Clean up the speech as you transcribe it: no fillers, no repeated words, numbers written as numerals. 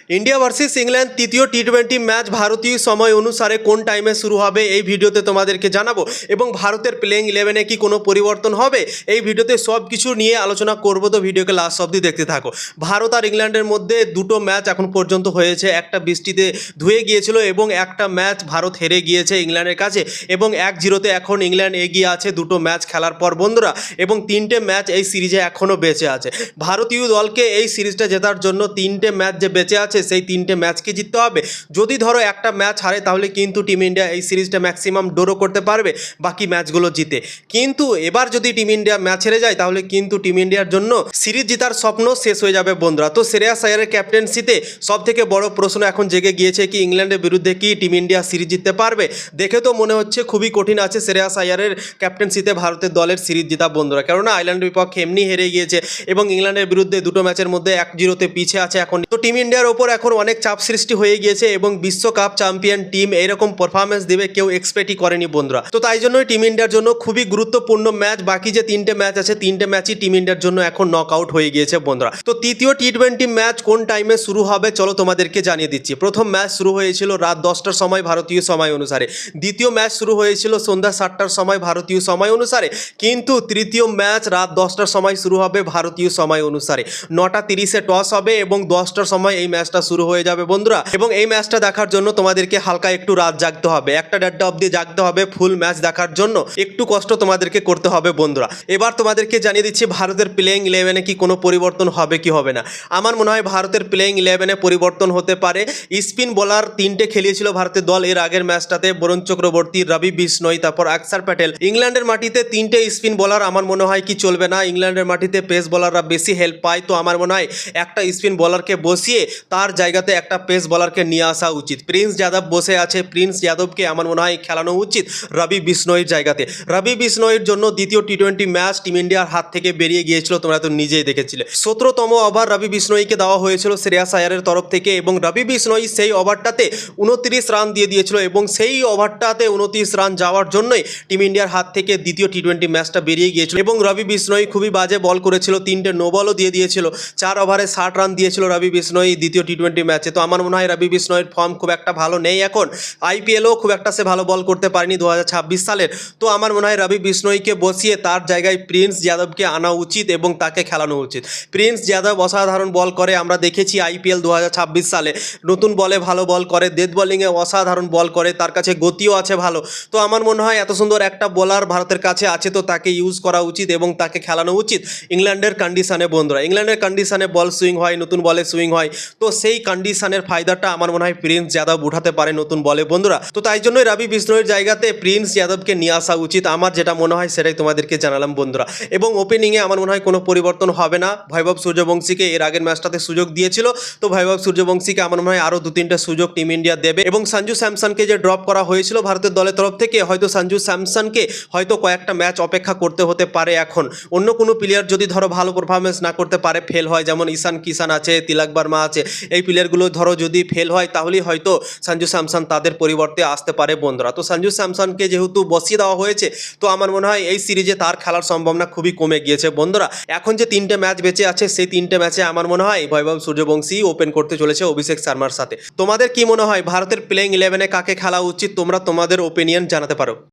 India versus England তৃতীয় টি-20 match ভারতীয় সময় অনুসারে কোন টাইমে শুরু হবে এই ভিডিওতে তোমাদেরকে জানাবো এবং ভারতের প্লেইং 11-এ কি কোনো পরিবর্তন হবে এই ভিডিওতে সব কিছু নিয়ে আলোচনা করব। তো ভিডিওকে লাস্ট অবধি দেখতে থাকো। ভারত আর ইংল্যান্ডের মধ্যে দুটো ম্যাচ এখন পর্যন্ত হয়েছে, একটা বৃষ্টিতে ধুয়ে গিয়েছিল এবং একটা ম্যাচ ভারত হেরে গিয়েছে ইংল্যান্ডের কাছে এবং 1-0-তে এখন ইংল্যান্ড এগিয়ে আছে দুটো ম্যাচ খেলার পর বন্ধুরা, এবং তিনটে ম্যাচ এই সিরিজে এখনও বেঁচে আছে। ভারতীয় দলকে এই সিরিজটা জেতার জন্য তিনটে ম্যাচ যে বেঁচে আছে সেই তিনটে ম্যাচকে জিততে হবে। যদি ধরো একটা ম্যাচ হারে তাহলে কিন্তু টিম ইন্ডিয়া এই সিরিজটা ম্যাক্সিমাম ড্রও করতে পারবে বাকি ম্যাচগুলো জিতে। কিন্তু এবার যদি টিম ইন্ডিয়া ম্যাচ হেরে যায় তাহলে কিন্তু টিম ইন্ডিয়ার জন্য সিরিজ জেতার স্বপ্ন শেষ হয়ে যাবে বন্ধুরা। তো শ্রেয়াস আয়ারের ক্যাপ্টেন্সিতে সব থেকে বড় প্রশ্ন এখন জেগে গিয়েছে কি ইংল্যান্ডের বিরুদ্ধে কি টিম ইন্ডিয়া সিরিজ জিততে পারবে। দেখে তো মনে হচ্ছে খুবই কঠিন আছে শ্রেয়াস আয়ারের ক্যাপ্টেন্সিতে ভারতের দলের সিরিজ জেতা বন্ধুরা, কেননা আয়ারল্যান্ডের বিপক্ষে এমনি হেরে গিয়েছে এবং ইংল্যান্ডের বিরুদ্ধে দুটো ম্যাচের মধ্যে 1-0-তে পিছিয়ে আছে এখন। তো টিম ইন্ডিয়ার ওপর এখন অনেক চাপ সৃষ্টি হয়ে গিয়েছে এবং বিশ্বকাপ চ্যাম্পিয়ন টিম এইরকম পারফরমেন্স দেবে কেউ এক্সপেক্টই করেনি বন্ধুরা। তো তাই জন্যই টিম ইন্ডিয়ার জন্য খুবই গুরুত্বপূর্ণ ম্যাচ, বাকি যে তিনটে ম্যাচ আছে তিনটে ম্যাচই টিম ইন্ডিয়ার জন্য এখন নক আউট হয়ে গিয়েছে বন্ধুরা। তো তৃতীয় টি-20 ম্যাচ কোন টাইমে শুরু হবে চলো তোমাদেরকে জানিয়ে দিচ্ছি। প্রথম ম্যাচ শুরু হয়েছিল রাত 10টার সময় ভারতীয় সময় অনুসারে, দ্বিতীয় ম্যাচ শুরু হয়েছিল সন্ধ্যা 7টার সময় ভারতীয় সময় অনুসারে, কিন্তু তৃতীয় ম্যাচ রাত 10টার সময় শুরু হবে ভারতীয় সময় অনুসারে। 9:30-এ টস হবে এবং 10টার সময় এই ম্যাচটা শুরু হয়ে যাবে বন্ধুরা। এবং এই ম্যাচটা দেখার জন্য তোমাদেরকে হালকা একটু রাত জাগতে হবে, 1টা-1:30 অবধি জাগতে হবে ফুল ম্যাচ দেখার জন্য। একটু কষ্ট তোমাদেরকে করতে হবে বন্ধুরা। এবার তোমাদেরকে জানিয়ে দিচ্ছি ভারতের প্লেইং 11-এ কি কোনো পরিবর্তন হবে কি হবে না। আমার মনে হয় ভারতের প্লেইং 11-এ পরিবর্তন হতে পারে। স্পিন বোলার তিনটে খেলিয়েছিল ভারতের দল এর আগের ম্যাচটাতে, বরুণ চক্রবর্তী, রবি বিষ্ণই, তারপর অক্ষর প্যাটেল। ইংল্যান্ডের মাটিতে তিনটে স্পিন বোলার আমার মনে হয় কি চলবে না, ইংল্যান্ডের মাটিতে পেস বোলাররা বেশি হেল্প পায়। তো আমার মনে হয় একটা স্পিন বোলারকে বসিয়ে তার জায়গাতে একটা পেস বোলারকে নিয়ে আসা উচিত। প্রিন্স যাদব বসে আছে, প্রিন্স যাদবকে আমার মনে হয় খেলানো উচিত রবি বিষ্ণইয়ের জায়গাতে। রবি বিষ্ণইয়ের জন্য দ্বিতীয় টি-20 ম্যাচ টিম ইন্ডিয়ার হাত থেকে বেরিয়ে গিয়েছিল, তোমরা তো নিজেই দেখেছিলে। 17তম ওভার রবি বিষ্ণইকে দেওয়া হয়েছিল শ্রেয়াস আয়ারের তরফ থেকে এবং রবি বিষ্ণই সেই ওভারটাতে 29 রান দিয়ে দিয়েছিল এবং সেই ওভারটাতে 29 রান যাওয়ার জন্যই টিম ইন্ডিয়ার হাত থেকে দ্বিতীয় টি-20 ম্যাচটা বেরিয়ে গিয়েছিল। এবং রবি বিষ্ণই খুবই বাজে বল করেছিল, 3টে নো বলও দিয়ে দিয়েছিল, 4 ওভারে 60 রান দিয়েছিল রবি বিষ্ণই দ্বিতীয় টি-20 ম্যাচে। তো আমার মনে হয় রবি বিষ্ণইয়ের ফর্ম খুব একটা ভালো নেই এখন, আইপিএলও খুব একটা সে ভালো বল করতে পারেনি 2026 সালের। তো আমার মনে হয় রবি বিষ্ণইকে বসিয়ে তার জায়গায় প্রিন্স যাদবকে আনা উচিত এবং তাকে খেলানো উচিত। প্রিন্স যাদব অসাধারণ বল করে, আমরা দেখেছি আইপিএল 2026 সালে, নতুন বলে ভালো বল করে, ডেথ বোলিংয়ে অসাধারণ বল করে, তার কাছে গতিও আছে ভালো। তো আমার মনে হয় এত সুন্দর একটা বোলার ভারতের কাছে আছে তো তাকে ইউজ করা উচিত এবং তাকে খেলানো উচিত ইংল্যান্ডের কন্ডিশনে বন্ধুরা। ইংল্যান্ডের কন্ডিশনে বল সুইং হয়, নতুন বলে সুইং হয়, তো সেই কন্ডিশনের ফায়দাটা আমার মনে হয় প্রিন্স যাদব উঠাতে পারে নতুন বলে বন্ধুরা। তো তাই জন্যই রবি বিষ্ণইয়ের জায়গাতে প্রিন্স যাদবকে নিয়ে আসা উচিত, আমার যেটা মনে হয় সেটাই তোমাদেরকে জানালাম বন্ধুরা। এবং ওপেনিংয়ে আমার মনে হয় কোনো পরিবর্তন হবে না। বৈভব সূর্যবংশীকে এর আগের ম্যাচটাতে সুযোগ দিয়েছিল, তো বৈভব সূর্যবংশীকে আমার মনে হয় আরও 2-3টে সুযোগ টিম ইন্ডিয়া দেবে। এবং সঞ্জু স্যামসনকে যে ড্রপ করা হয়েছিল ভারতের দলের তরফ থেকে, হয়তো সঞ্জু স্যামসনকে হয়তো কয়েকটা ম্যাচ অপেক্ষা করতে হতে পারে এখন। অন্য কোনো প্লেয়ার যদি ধরো ভালো পারফরমেন্স না করতে পারে, ফেল হয়, যেমন ঈশান কিষান আছে, তিলক বর্মা আছে, এই প্লেয়ারগুলো ধরো যদি ফেল হয় তাহলেই হয়তো সঞ্জু স্যামসন তাদের পরিবর্তে আসতে পারে বন্ধুরা। তো সঞ্জু স্যামসনকে যেহেতু বসিয়ে দেওয়া হয়েছে তো আমার মনে হয় এই সিরিজে তার খেলার সম্ভাবনা খুবই কমে গিয়েছে বন্ধুরা। এখন যে তিনটে ম্যাচ বেঁচে আছে সেই তিনটে ম্যাচে আমার মনে হয় বৈভব সূর্যবংশী ওপেন করতে চলেছে অভিষেক শর্মার সাথে। তোমাদের কি মনে হয় ভারতের প্লেইং 11-এ কাকে খেলা উচিত? তোমরা তোমাদের ওপিনিয়ন জানাতে পারো।